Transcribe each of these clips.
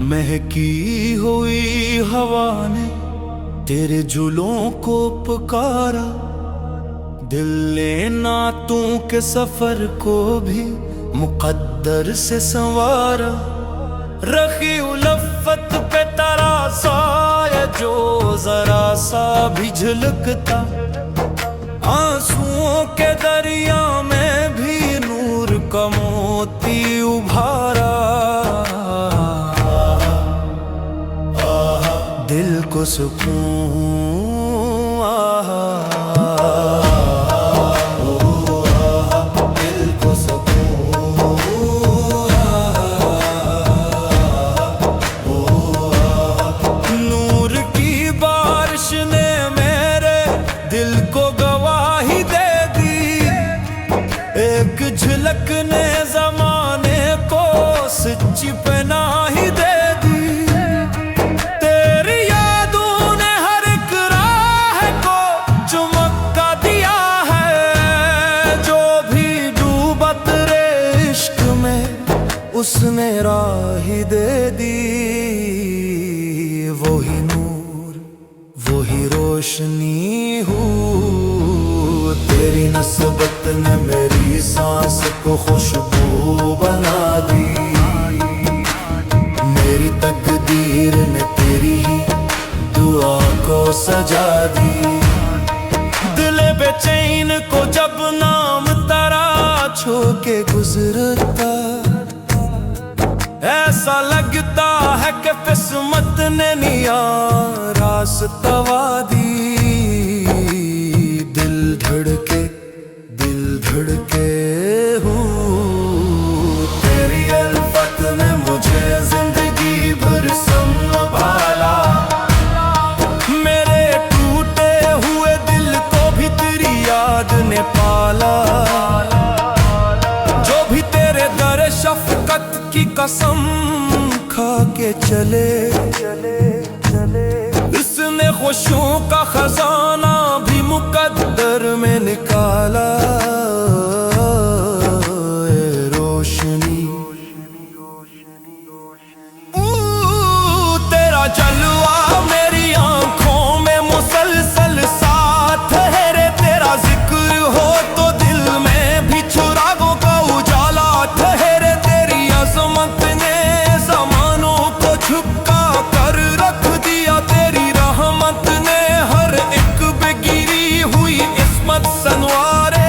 महकी हुई हवा ने तेरे जुलों को पुकारा, दिल ने नातों के सफर को भी मुकद्दर से संवारा। रखी उलफत पे तरासा है जो जरा सा भी झलकता, आंसुओं के दरिया में भी नूर का मोती उभारा। दिल को सुकून झलक ने ज़माने को सच्ची पनाही दे दी। तेरी यादों ने हर एक राह को चमका दिया है, जो भी डूबा तेरे इश्क में उसने राही दे दी। वही नूर वही रोशनी हूँ, तेरी नस्बत ने मेरी सांस को खुशबू बना दी। मेरी तकदीर ने तेरी ही दुआ को सजा दी। दिल बेचैन को जब नाम तेरा छू के गुजरता, ऐसा लगता है कि किस्मत ने निया रास्ता दी। दिल धड़के हूँ तेरी अल्फत ने मुझे जिंदगी भर संभाला। मेरे टूटे हुए दिल को भी तेरी याद ने पाला। जो भी तेरे दर शफकत की कसम खा के चले, इसने खुशियों का खजाना भी मुकद्दर में निकाला। रोशनी तेरा जलवा मेरी आंखों में मुसलसल साथ है रे। तेरा जिक्र हो तो दिल में भी चुरागों का उजाला ठहरे। तेरी अज़मत ने ज़मानों को झुका कर रख दिया। तेरी रहमत ने हर एक बेगिरी हुई इस्मत सनवारे।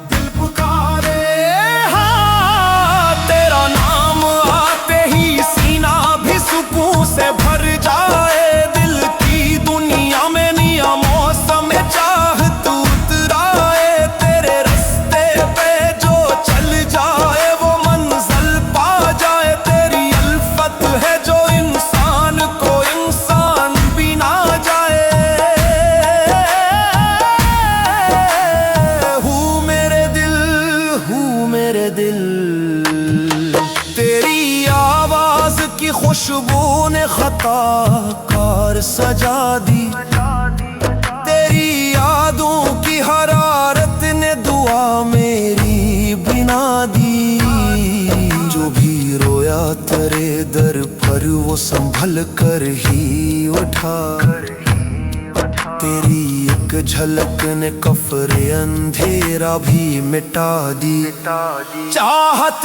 दिल पुकारे हाँ, तेरा नाम आते ही सीना भी सुकून से भर जाए। दिल की दुनिया में निया मौसम चाहत उतराए। तेरे रास्ते पे जो चल जाए वो मंजिल पा जाए। तेरी अल्फत है जो इंसान को इंसान भी ना जाए। हूँ मेरे दिल तेरी आवाज की खुशबू ने खता कार सजा दी। तेरी यादों की हरारत ने दुआ मेरी बिना दी। जो भी रोया तेरे दर पर वो संभल कर ही उठा। तेरी एक झलक ने कफरे अंधेरा भी मिटा दी। चाहत